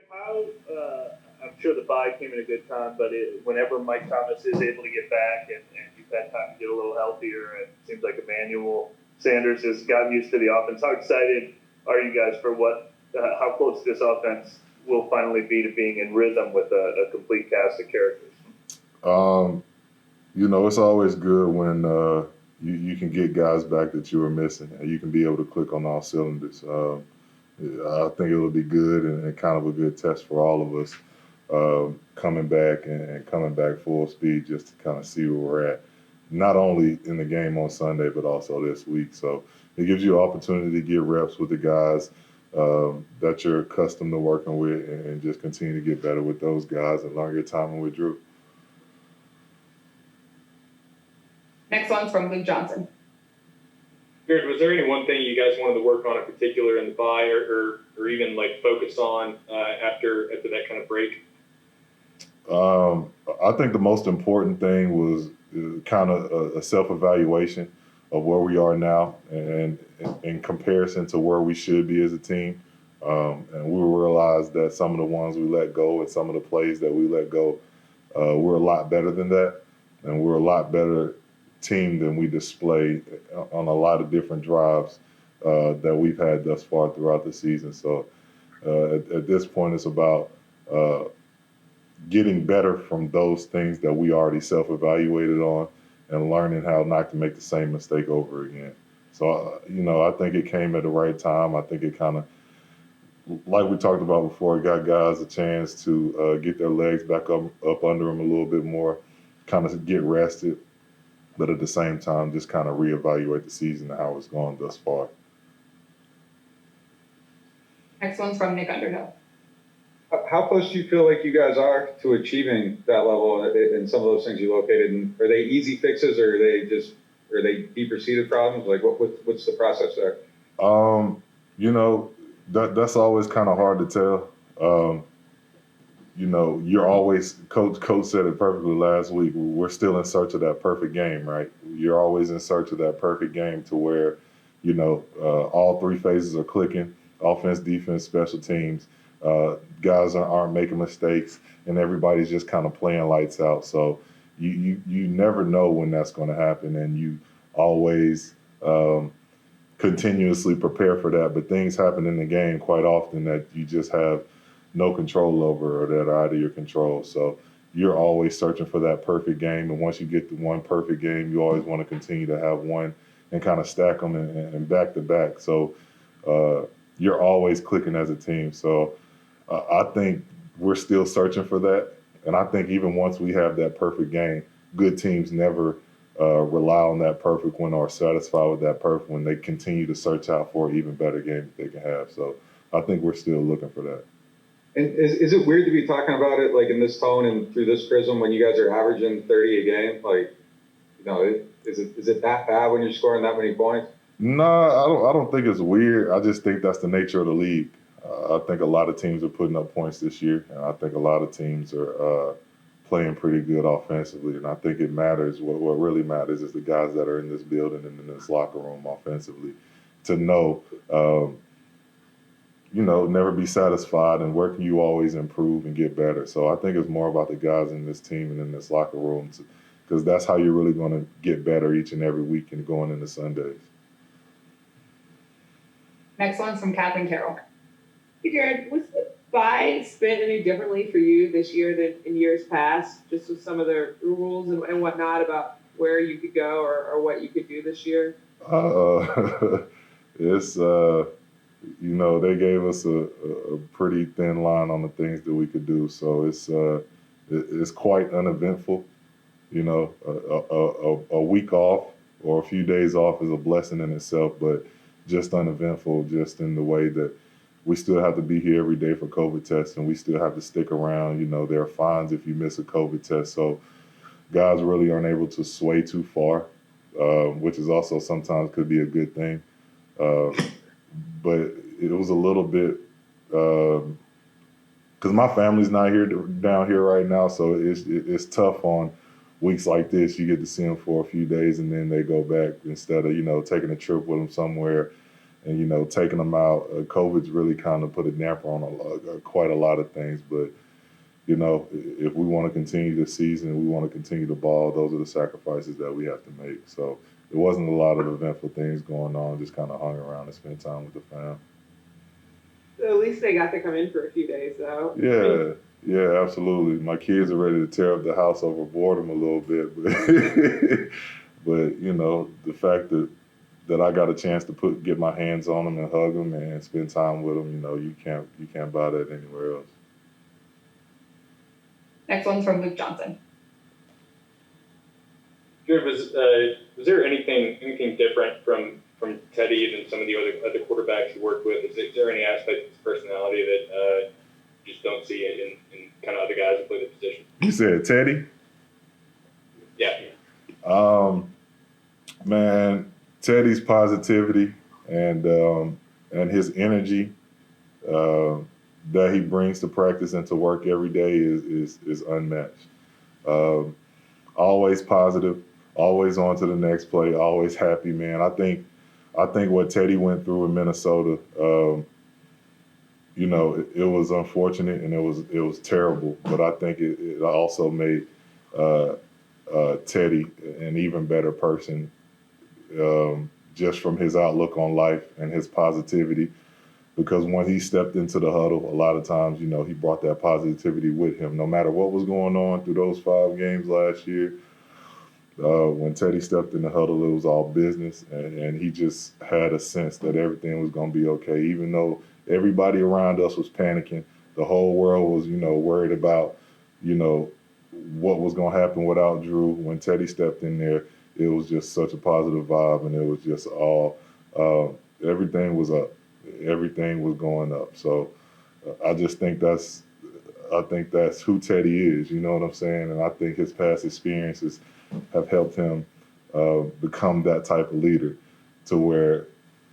How I'm sure the bye came at a good time, but whenever Mike Thomas is able to get back and you've had time to get a little healthier, and it seems like Emmanuel Sanders has gotten used to the offense. How excited are you guys for how close this offense will finally be to being in rhythm with a complete cast of characters? Um, it's always good when you can get guys back that you were missing, and you can be able to click on all cylinders. I think it will be good and kind of a good test for all of us coming back and coming back full speed just to kind of see where we're at, not only in the game on Sunday but also this week. So it gives you an opportunity to get reps with the guys that you're accustomed to working with, and just continue to get better with those guys and learn your timing with Drew. Next one's from Luke Johnson. Jared, was there any one thing you guys wanted to work on in particular in the bye, or even like focus on after that kind of break? I think the most important thing was kind of a self-evaluation of where we are now and in comparison to where we should be as a team. And we realized that some of the ones we let go and some of the plays that we let go, we're a lot better than that. And we're a lot better team than we display on a lot of different drives that we've had thus far throughout the season. So at this point, it's about getting better from those things that we already self-evaluated on and learning how not to make the same mistake over again. So, I think it came at the right time. I think it kind of, like we talked about before, it got guys a chance to get their legs back up under them a little bit more, kind of get rested, but at the same time, just kind of reevaluate the season and how it's gone thus far. Next one's from Nick Underhill. How close do you feel like you guys are to achieving that level in some of those things you located? And are they easy fixes, or are they deeper seated problems? Like what's the process there? That's always kind of hard to tell. You're always, coach said it perfectly last week. We're still in search of that perfect game, right? You're always in search of that perfect game to where, all three phases are clicking: offense, defense, special teams. Guys aren't making mistakes, and everybody's just kind of playing lights out. So you never know when that's going to happen, and you always continuously prepare for that. But things happen in the game quite often that you just have no control over, or that are out of your control. So you're always searching for that perfect game, and once you get the one perfect game, you always want to continue to have one and kind of stack them and back to back. So you're always clicking as a team. So I think we're still searching for that. And I think even once we have that perfect game, good teams never rely on that perfect one or are satisfied with that perfect one. They continue to search out for an even better game that they can have. So I think we're still looking for that. And is it weird to be talking about it like in this tone and through this prism when you guys are averaging 30 a game? Like, is it that bad when you're scoring that many points? No, I don't think it's weird. I just think that's the nature of the league. I think a lot of teams are putting up points this year, and I think a lot of teams are playing pretty good offensively. And I think it matters. What really matters is the guys that are in this building and in this locker room offensively to know, never be satisfied, and where can you always improve and get better. So I think it's more about the guys in this team and in this locker room, because that's how you're really going to get better each and every week and going into Sundays. Next one's from Catherine Carroll. Hey, Jared, was the bye spent any differently for you this year than in years past, just with some of the rules and whatnot about where you could go or what you could do this year? It's, they gave us a pretty thin line on the things that we could do. So it's quite uneventful. A week off or a few days off is a blessing in itself, but just uneventful, just in the way that we still have to be here every day for COVID tests, and we still have to stick around. There are fines if you miss a COVID test. So guys really aren't able to sway too far, which is also sometimes could be a good thing. But it was a little bit, because my family's not down here right now, so it's tough on weeks like this. You get to see them for a few days, and then they go back instead of taking a trip with them somewhere and you know, taking them out. COVID's really kind of put a damper on quite a lot of things, but you know, if we want to continue the season, we want to continue the ball, those are the sacrifices that we have to make. So there wasn't a lot of eventful things going on, just kind of hung around and spent time with the fam. At least they got to come in for a few days, though. Yeah, absolutely. My kids are ready to tear up the house over boredom a little bit, but but you know, the fact that I got a chance to get my hands on them and hug them and spend time with them, you know, you can't buy that anywhere else. Next one's from Luke Johnson. Jared, was there anything different from Teddy than some of the other quarterbacks you worked with? Is there any aspect of his personality that you just don't see in kind of other guys who play the position? You said Teddy? Yeah. Man, Teddy's positivity and his energy that he brings to practice and to work every day is unmatched. Always positive, always on to the next play, always happy, man. I think what Teddy went through in Minnesota, you know, it was unfortunate and it was terrible, but I think it also made Teddy an even better person, just from his outlook on life and his positivity. Because when he stepped into the huddle, a lot of times, you know, he brought that positivity with him. No matter what was going on through those 5 games last year, when Teddy stepped in the huddle, it was all business, and he just had a sense that everything was going to be okay. Even though everybody around us was panicking, the whole world was, you know, worried about, you know, what was going to happen without Drew. When Teddy stepped in there, it was just such a positive vibe, and it was just all, everything was up. Everything was going up. So I just think that's who Teddy is. You know what I'm saying? And I think his past experiences have helped him become that type of leader, to where,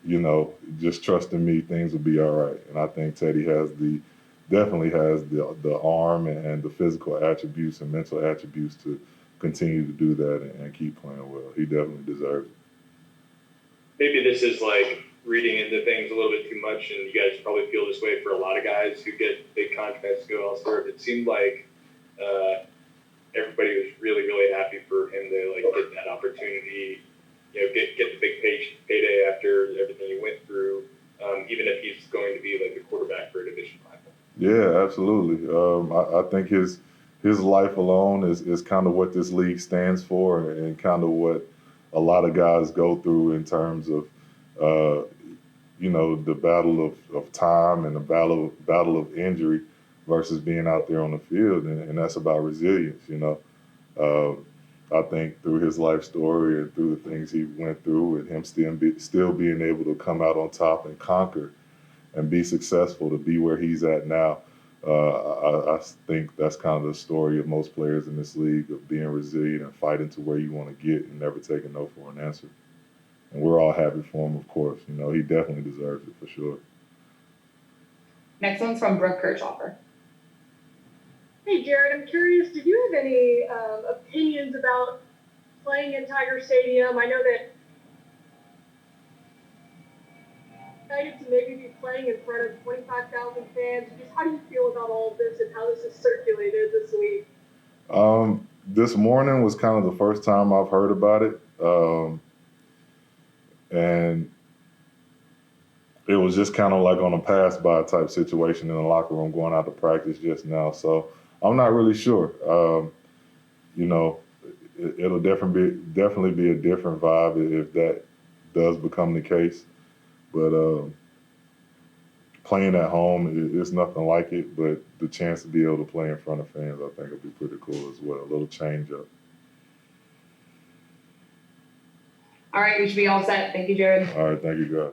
you know, just trusting me, things will be all right. And I think Teddy definitely has the arm and the physical attributes and mental attributes to continue to do that and keep playing well. He definitely deserves it. Maybe this is like reading into things a little bit too much, and you guys probably feel this way for a lot of guys who get big contracts to go elsewhere. It seemed like everybody was really, really happy for him to like get that opportunity, you know, get the big payday after everything he went through, even if he's going to be like a quarterback for a Division V. Yeah, absolutely. I think his life alone is kind of what this league stands for, and kind of what a lot of guys go through in terms of, you know, the battle of time and the battle of injury versus being out there on the field, and that's about resilience. You know, I think through his life story and through the things he went through, and him still being able to come out on top and conquer and be successful, to be where he's at now. I think that's kind of the story of most players in this league, of being resilient and fighting to where you want to get and never taking no for an answer. And we're all happy for him, of course. You know, he definitely deserves it for sure. Next one's from Brooke Kirchhoffer. Hey, Jared, I'm curious, did you have any opinions about playing in Tiger Stadium? I know that excited to maybe be playing in front of 25,000 fans. Just how do you feel about all of this and how this is circulated this week? This morning was kind of the first time I've heard about it. And it was just kind of like on a pass-by type situation in the locker room going out to practice just now. So I'm not really sure. You know, it'll definitely be a different vibe if that does become the case. But playing at home, it's nothing like it. But the chance to be able to play in front of fans, I think, would be pretty cool as well. A little change up. All right, we should be all set. Thank you, Jared. All right, thank you, guys.